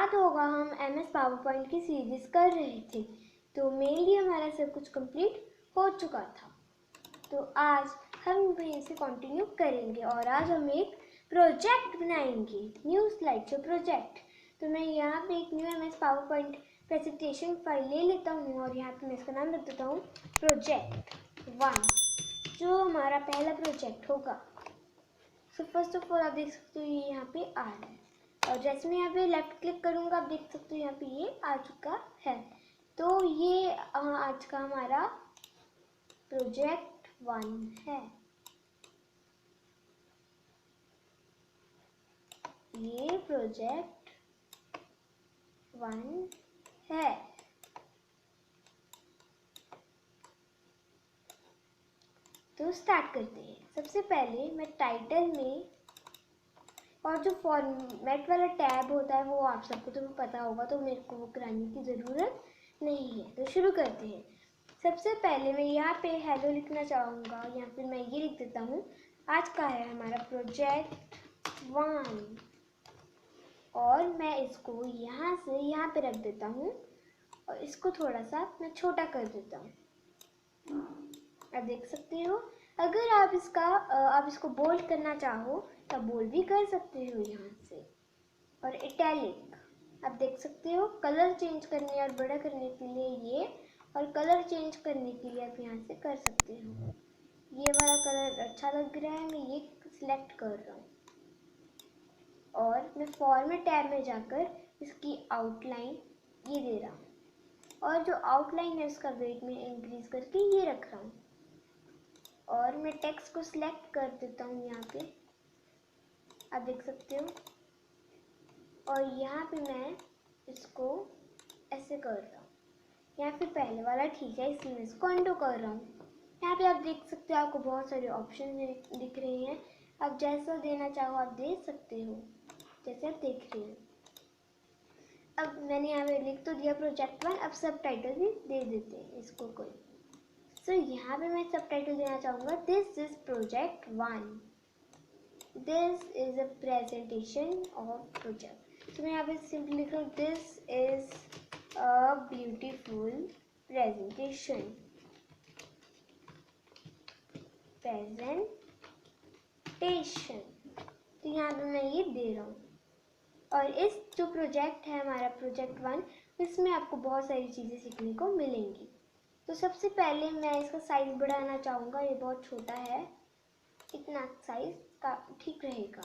याद होगा हम MS पावरपॉइंट की सीरीज कर रहे थे, तो मेनली हमारा सब कुछ कंप्लीट हो चुका था। तो आज हम वहीं से कंटिन्यू करेंगे और आज हम एक प्रोजेक्ट बनाएंगे, न्यू स्लाइड शो प्रोजेक्ट। तो मैं यहाँ पे एक new MS PowerPoint presentation file ले लेता हूँ और यहाँ पे मैं इसका नाम रख देता हूँ प्रोजेक्ट 1, जो हमारा पहला प्रोजेक्ट होगा। सो फर्स्ट ऑफ ऑल आप देख सकते हो ये यहाँ पे आ रहा है और जैसे मैं यहाँ पे लेफ्ट क्लिक करूँगा आप देख सकते हो यहाँ पे ये आ चुका है। तो ये आज का हमारा प्रोजेक्ट 1 है। ये प्रोजेक्ट 1 है। तो स्टार्ट करते हैं। सबसे पहले मैं टाइटल में, और जो फॉर्मेट वाला टैब होता है वो आप सबको तो पता होगा, तो मेरे को वो कराने की ज़रूरत नहीं है। तो शुरू करते हैं। सबसे पहले मैं यहाँ पे हेलो लिखना चाहूँगा, या फिर मैं ये लिख देता हूँ आज का है हमारा प्रोजेक्ट 1, और मैं इसको यहाँ से यहाँ पे रख देता हूँ और इसको थोड़ा सा मैं छोटा कर देता हूँ। आप देख सकते हो। अगर आप इसको बोल्ड करना चाहो तो बोल्ड भी कर सकते हो यहाँ से। और इटैलिक आप देख सकते हो, कलर चेंज करने और बड़ा करने के लिए ये, और कलर चेंज करने के लिए आप यहाँ से कर सकते हो। ये वाला कलर अच्छा लग रहा है, मैं ये सिलेक्ट कर रहा हूँ और मैं फॉर्मेट टैब में जाकर इसकी आउटलाइन ये दे रहा हूँ, और जो आउटलाइन है उसका वेट में इंक्रीज करके ये रख रहा हूँ, और मैं टेक्स्ट को सिलेक्ट कर देता हूँ यहाँ पे, आप देख सकते हो। और यहाँ पे मैं इसको ऐसे कर रहा हूँ, यहाँ पे पहले वाला ठीक है इसलिए मैं इसको अंडू कर रहा हूँ। यहाँ पे आप देख सकते हो आपको बहुत सारे ऑप्शन दिख रहे हैं, आप जैसा देना चाहो आप दे सकते हो, जैसे आप देख रहे हो। अब मैंने यहाँ पे लिख तो दिया प्रोजेक्ट 1, अब सब टाइटल भी दे देते हैं इसको कोई। सो यहाँ पे मैं सब टाइटल देना चाहूँगा this is project 1, this is a presentation of project. तो मैं यहाँ पे सिंपली लिख रहा हूँ this is a beautiful presentation, तो यहाँ पे मैं ये दे रहा हूँ। और इस जो प्रोजेक्ट है हमारा प्रोजेक्ट 1, इसमें आपको बहुत सारी चीज़ें सीखने को मिलेंगी। तो सबसे पहले मैं इसका साइज़ बढ़ाना चाहूँगा, ये बहुत छोटा है, इतना साइज़ का ठीक रहेगा।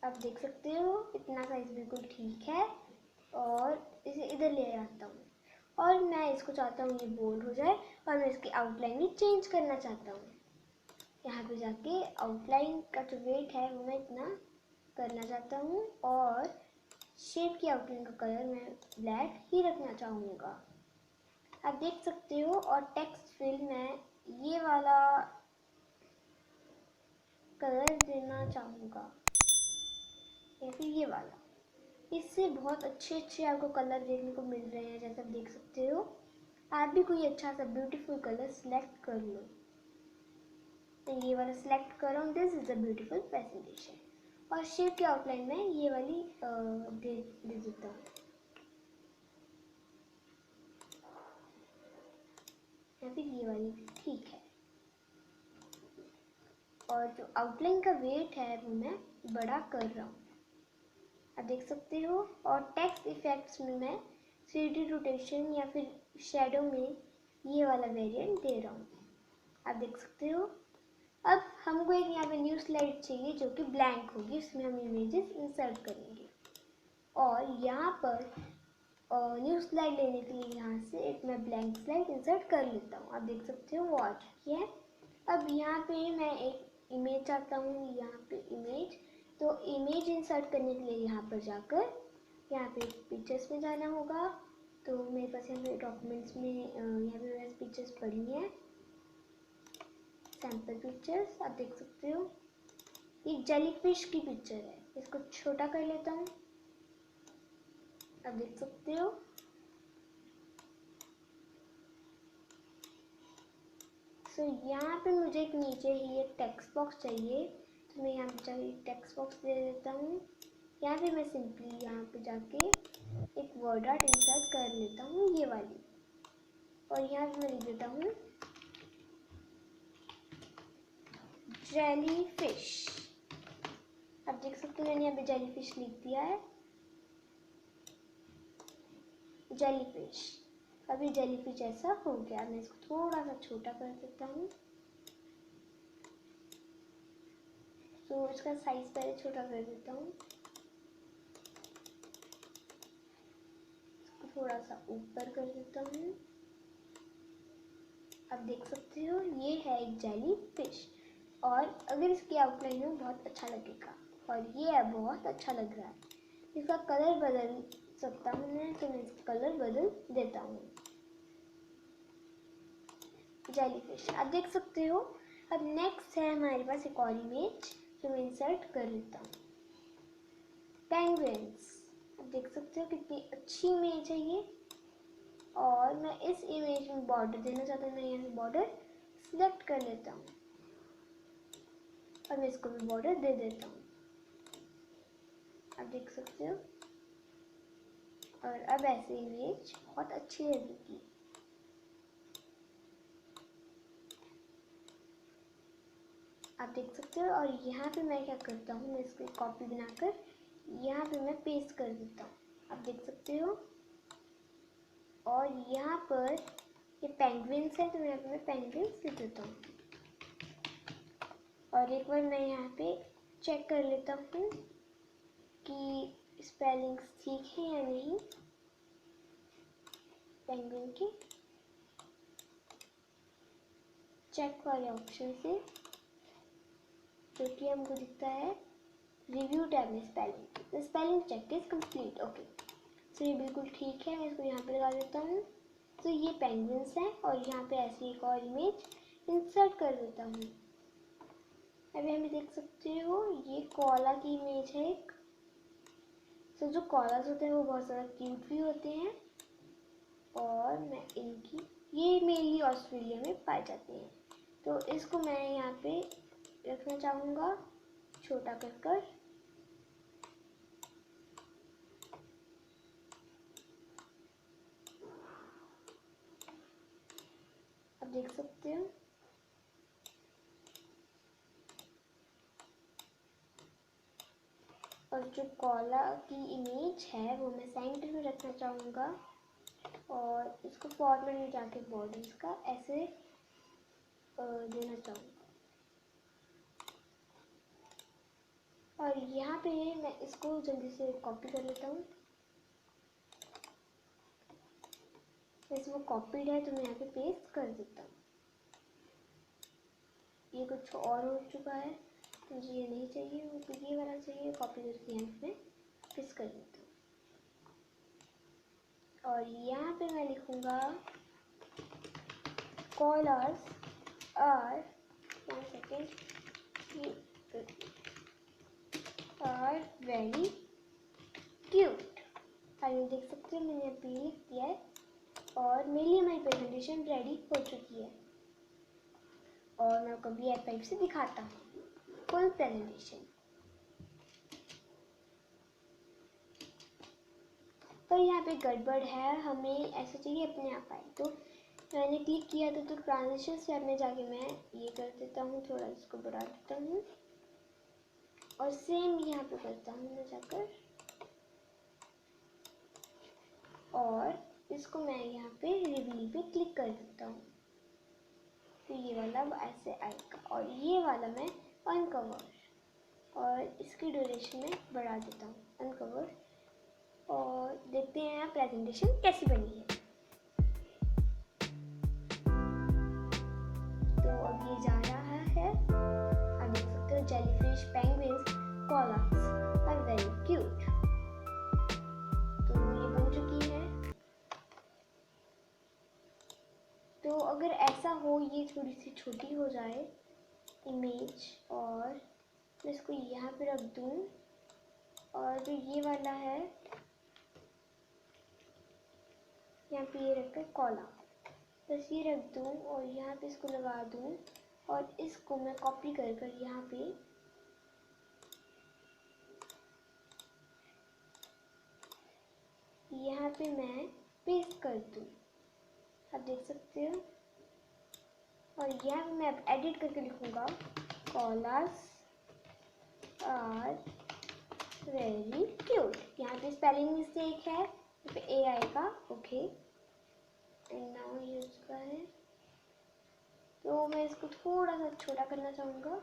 आप देख सकते हो इतना साइज़ बिल्कुल ठीक है, और इसे इधर ले आता हूँ, और मैं इसको चाहता हूँ ये बोल्ड हो जाए, और मैं इसकी आउटलाइन भी चेंज करना चाहता हूँ। यहाँ पे जाके आउटलाइन का जो वेट है वो मैं इतना करना चाहता हूँ, और शेप की आउटलाइन का कलर मैं ब्लैक ही रखना चाहूँगा, आप देख सकते हो। और टेक्स्ट फील्ड में ये वाला कलर देना चाहूँगा, या फिर ये वाला। इससे बहुत अच्छे आपको कलर देखने को मिल रहे हैं, जैसे आप देख सकते हो। आप भी कोई अच्छा सा ब्यूटीफुल कलर सिलेक्ट कर लो। मैं ये वाला सिलेक्ट कर रहा हूँ, this is a beautiful presentation. और शेप की आउटलाइन में ये वाली दे देता हूँ, या फिर ये वाली ठीक है। और जो आउटलाइन का वेट है वो मैं बड़ा कर रहा हूँ, आप देख सकते हो। और टेक्स्ट इफेक्ट्स में मैं 3D रोटेशन या फिर शेडो में ये वाला वेरिएंट दे रहा हूँ, आप देख सकते हो। अब हमको एक यहाँ पे न्यू स्लाइड चाहिए जो कि ब्लैंक होगी, इसमें हम इमेजेस इंसर्ट करेंगे। और यहाँ पर न्यू स्लाइड लेने के लिए यहाँ से एक मैं ब्लैंक स्लाइड इंसर्ट कर लेता हूँ, आप देख सकते हो वो आ चुकी है। अब यहाँ पे मैं एक इमेज चाहता हूँ, यहाँ पे इमेज, तो इमेज इंसर्ट करने के लिए यहाँ पर जाकर यहाँ पे पिक्चर्स में जाना होगा। तो मेरे पास यहाँ पे डॉक्यूमेंट्स में यहाँ पे मैंने पिक्चर्स पढ़ी हैं, सैम्पल पिक्चर्स, आप देख सकते हो। ये जेलीफिश की पिक्चर है, इसको छोटा कर लेता हूँ, आप देख सकते हो। तो यहाँ पे मुझे नीचे ही एक टेक्स्ट बॉक्स चाहिए, तो मैं यहाँ पे एक टेक्स्ट बॉक्स दे देता हूँ, यहाँ पे मैं सिंपली यहाँ पे जाके एक वर्ड आर्ट इंसर्ट कर लेता हूँ, ये वाली, और यहाँ पे मैं लिख देता हूँ जेली फिश। आप देख सकते हो मैंने यहाँ पे जेली फिश लिख दिया है, जेली फिश। अभी जेली फिश ऐसा हो गया। मैं इसको थोड़ा सा छोटा कर देता हूँ, तो इसका साइज पहले छोटा कर देता हूँ, इसको थोड़ा सा ऊपर कर देता हूँ। आप देख सकते हो ये है एक जेली फिश, और अगर इसकी आउटलाइन हो बहुत अच्छा लगेगा, और ये है बहुत अच्छा लग रहा है। इसका कलर बदल सकता हूँ मैं, तो मैं इसका कलर बदल देता हूँ, जेली फिश। आप देख सकते हो। अब नेक्स्ट है हमारे पास एक और इमेज जो मैं इंसर्ट कर लेता हूँ, पेंगुइन्स। आप देख सकते हो कितनी अच्छी इमेज है ये, और मैं इस इमेज में बॉर्डर देना चाहता हूँ। मैं यहाँ से बॉर्डर सिलेक्ट कर लेता हूँ और मैं इसको भी बॉर्डर दे देता हूँ। आप देख सकते हो, और अब ऐसे इमेज बहुत अच्छी लगेगी। आप देख सकते हो। और यहाँ पे मैं क्या करता हूँ, मैं इसको कॉपी बनाकर यहाँ पे मैं पेस्ट कर देता हूँ। आप देख सकते हो। और यहाँ पर ये पेंगुइन्स है, तो यहाँ पे मैं पेंगुइन्स लिख देता हूँ। और एक बार मैं यहाँ पे चेक कर लेता हूँ कि स्पेलिंग्स ठीक है या नहीं पेंगुइन की। चेक वाले ऑप्शन से जो कि हमको दिखता है रिव्यू टैब में spelling, spelling check is complete. Okay, तो ये बिल्कुल ठीक है। मैं इसको यहाँ पे लगा देता हूँ। तो ये पेंगुइन्स हैं, और यहाँ पे ऐसी एक और इमेज इंसर्ट कर देता हूँ। अभी हमें देख सकते हो ये कोआला की इमेज है एक। तो जो कोआलास होते हैं वो बहुत ज़्यादा क्यूट भी होते हैं, और मैं इनकी ये मेनली ऑस्ट्रेलिया में पाए जाते हैं। तो इसको मैं यहाँ पे रखना चाहूँगा छोटा कर। आप देख सकते हो। और जो कोआला की इमेज है वो मैं सेंटर में रखना चाहूँगा, और इसको फॉर्मेट में जाके बॉर्डर्स का ऐसे देना चाहूँगा। और यहाँ पे मैं इसको जल्दी से कॉपी कर लेता हूँ। जैसे वो कॉपीड है तो मैं यहाँ पे पेस्ट कर देता हूँ। ये कुछ और हो चुका है, मुझे ये नहीं चाहिए, मुझे ये वाला चाहिए। कॉपी करके यहाँ पे पेस्ट कर देता हूँ। और यहाँ पे मैं लिखूँगा koalas are 1 second are very cute. आइए देख सकते हो मैंने अभी लिख दिया है, और मेरे लिए हमारी प्रेजेंटेशन रेडी हो चुकी है। और मैं आपको V5 से दिखाता हूँ फुल प्रेजेंटेशन। पर यहाँ पे गड़बड़ है, हमें ऐसा चाहिए अपने आप आए। तो मैंने क्लिक किया था, तो ट्रांजिशन स्टेप में जाके मैं ये कर देता हूँ, थोड़ा इसको बढ़ा देता हूँ, और सेम यहाँ पे करता हूँ मैं जाकर, और इसको मैं यहाँ पे रिवील पे क्लिक कर देता हूँ। तो ये वाला ऐसे आएगा, और ये वाला मैं अनकवर, और इसकी ड्यूरेशन में बढ़ा देता हूँ अनकवर, और देखते हैं प्रेजेंटेशन कैसी बनी है। तो अब ये जा रहा है। आप देख सकते हो jellyfish, penguins, koalas are very cute. तो ये बन चुकी है। तो अगर ऐसा हो ये थोड़ी सी छोटी हो जाए इमेज, और मैं इसको यहाँ पे रख दूँ, और जो ये वाला है यहाँ पे ये रख कर कोला, बस ये रख दूँ, और यहाँ पे इसको लगा दूँ, और इसको मैं कॉपी कर कर यहाँ पे यहाँ पे मैं पेस्ट कर दूँ, आप देख सकते हो। और यहाँ पे मैं अब एडिट करके लिखूँगा कॉलर्स आर वेरी क्यूट। यहाँ पे स्पेलिंग मिस्टेक है, यहाँ पे ए आएगा, ओके। एंड नाउ ये उसका है, तो मैं इसको थोड़ा सा छोटा करना चाहूँगा।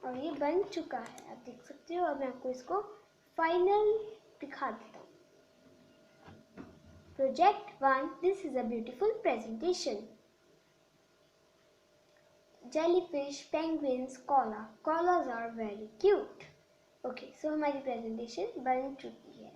और ये बन चुका है, आप देख सकते हो। अब मैं आपको इसको फाइनल दिखा देता हूँ। Project 1, this is a beautiful presentation. Jellyfish, penguins, koalas are very cute. Okay, so हमारी प्रेजेंटेशन बन चुकी है।